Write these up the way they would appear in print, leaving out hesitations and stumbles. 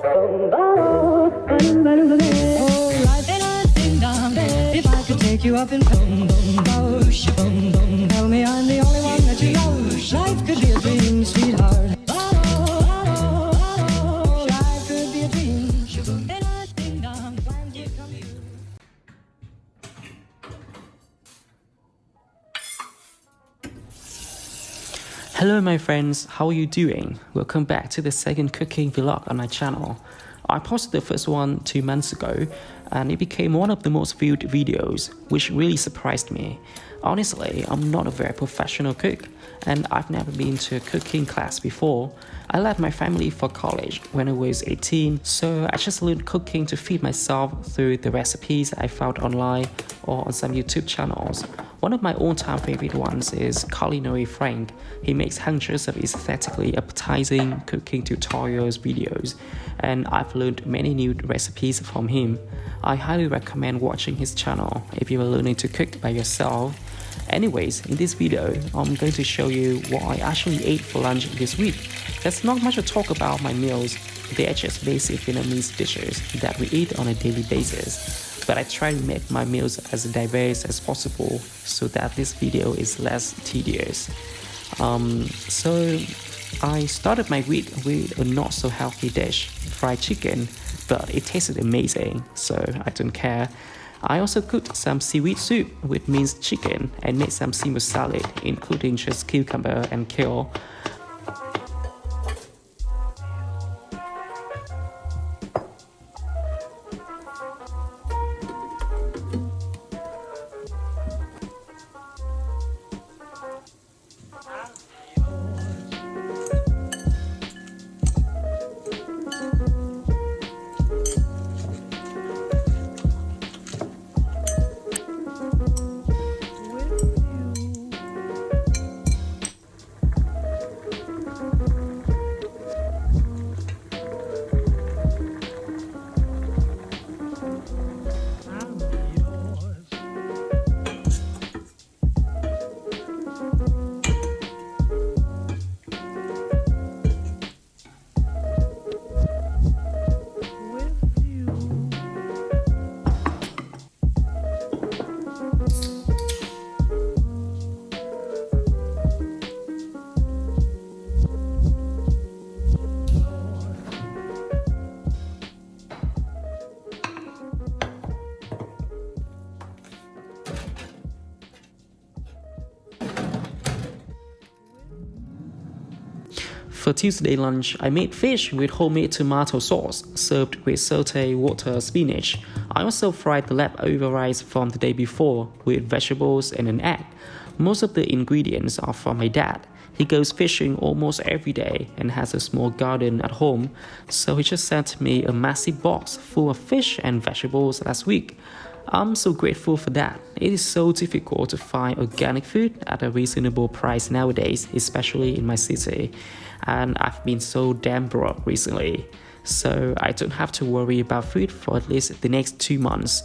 If I could take you up in boom, boom, boom, boom, boom, tell me I'm the only one that you love. Life could be a dream, sweetheart. Life could be a dream. Ding dong, when you come you. Hello my friends, how are you doing? Welcome back to the second cooking vlog on my channel. I posted the first one 2 months ago and it became one of the most viewed videos, which really surprised me. Honestly, I'm not a very professional cook and I've never been to a cooking class before. I left my family for college when I was 18, so I just learned cooking to feed myself through the recipes I found online or on some YouTube channels. One of my all-time favorite ones is Culinary Frank. He makes hundreds of aesthetically appetizing cooking tutorials videos, and I've learned many new recipes from him. I highly recommend watching his channel if you are learning to cook by yourself. Anyways, in this video, I'm going to show you what I actually ate for lunch this week. There's not much to talk about my meals, they are just basic Vietnamese dishes that we eat on a daily basis. But I try to make my meals as diverse as possible so that this video is less tedious. So I started my week with a not so healthy dish, fried chicken, but it tasted amazing, so I don't care. I also cooked some seaweed soup with minced chicken and made some simple salad, including just cucumber and kale. For Tuesday lunch, I made fish with homemade tomato sauce, served with sauté water spinach. I also fried the leftover rice from the day before with vegetables and an egg. Most of the ingredients are from my dad. He goes fishing almost every day and has a small garden at home, so he just sent me a massive box full of fish and vegetables last week. I'm so grateful for that. It is so difficult to find organic food at a reasonable price nowadays, especially in my city. And I've been so damn broke recently, so I don't have to worry about food for at least the next 2 months.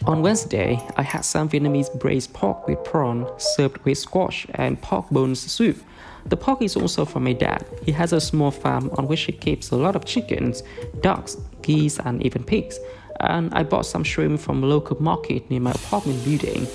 On Wednesday, I had some Vietnamese braised pork with prawn served with squash and pork bones soup. The pork is also from my dad. He has a small farm on which he keeps a lot of chickens, ducks, geese, and even pigs. And I bought some shrimp from a local market near my apartment building.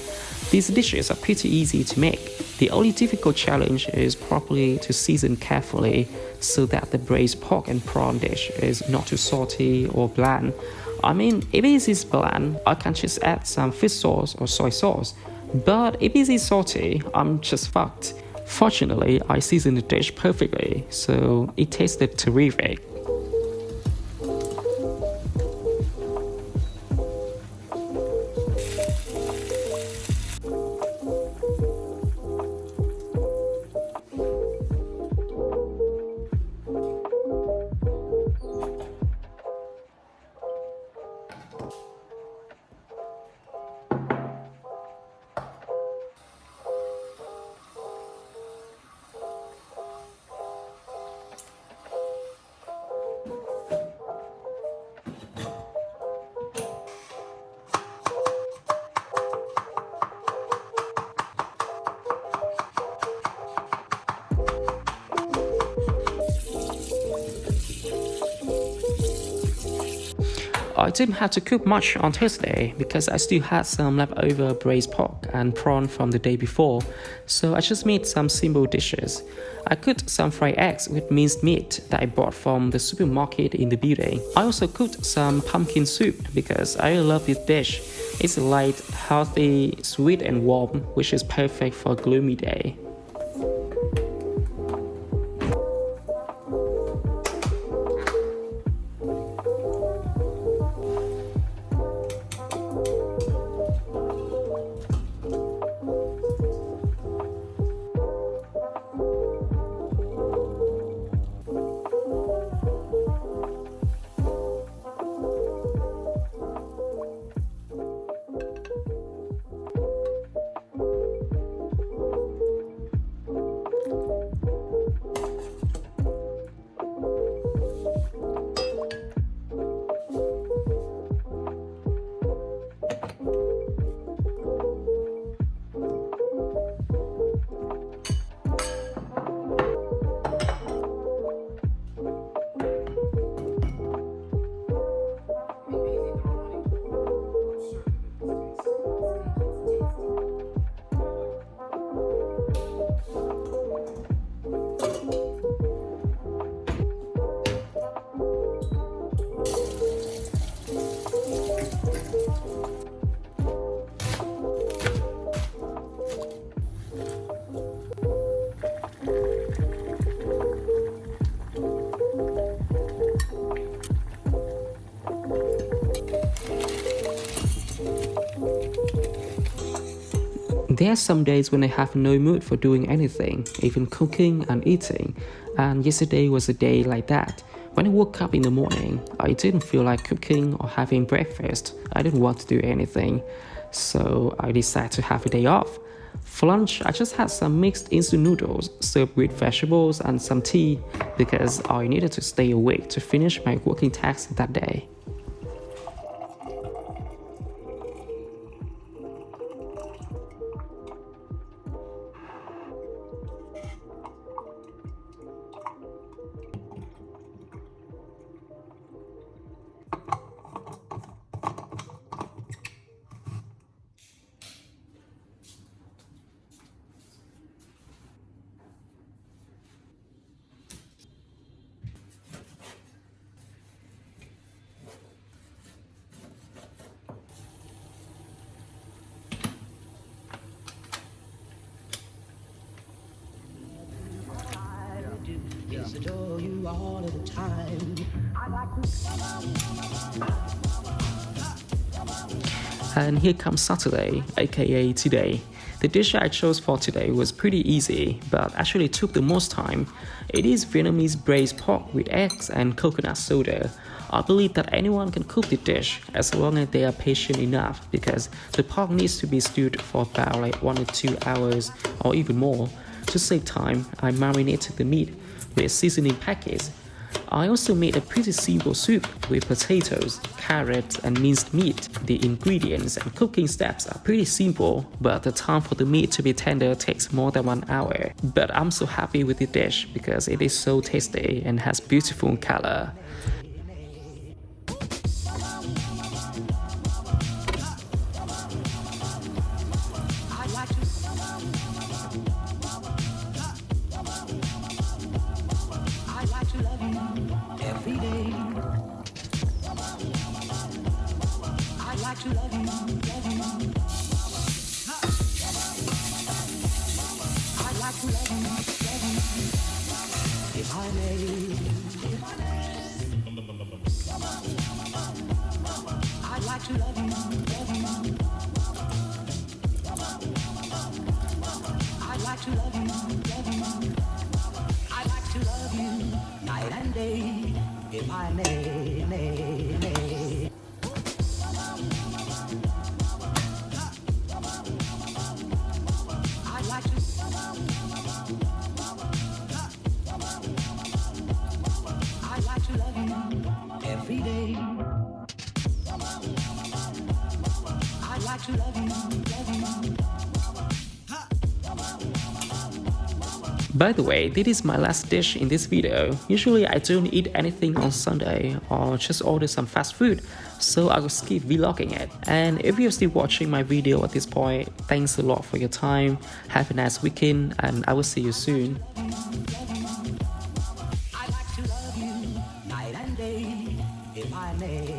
These dishes are pretty easy to make. The only difficult challenge is probably to season carefully so that the braised pork and prawn dish is not too salty or bland. I mean, if it is bland, I can just add some fish sauce or soy sauce. But if it is salty, I'm just fucked. Fortunately, I seasoned the dish perfectly, so it tasted terrific. I didn't have to cook much on Thursday because I still had some leftover braised pork and prawn from the day before, so I just made some simple dishes. I cooked some fried eggs with minced meat that I bought from the supermarket in the building. I also cooked some pumpkin soup because I love this dish. It's light, healthy, sweet and warm, which is perfect for a gloomy day. There are some days when I have no mood for doing anything, even cooking and eating, and yesterday was a day like that. When I woke up in the morning, I didn't feel like cooking or having breakfast. I didn't want to do anything, so I decided to have a day off. For lunch, I just had some mixed instant noodles served with vegetables and some tea because I needed to stay awake to finish my working tasks that day. Yes, adore you all of the time. And here comes Saturday, aka today. The dish I chose for today was pretty easy, but actually took the most time. It is Vietnamese braised pork with eggs and coconut soda. I believe that anyone can cook the dish as long as they are patient enough because the pork needs to be stewed for about like 1 or 2 hours or even more. To save time, I marinated the meat with seasoning packets. I also made a pretty simple soup with potatoes, carrots, and minced meat. The ingredients and cooking steps are pretty simple, but the time for the meat to be tender takes more than 1 hour. But I'm so happy with the dish because it is so tasty and has beautiful color. By the way, this is my last dish in this video. Usually I don't eat anything on Sunday or just order some fast food, so I will skip vlogging it. And if you're still watching my video at this point, thanks a lot for your time. Have a nice weekend and I will see you soon. Night and day, if I may.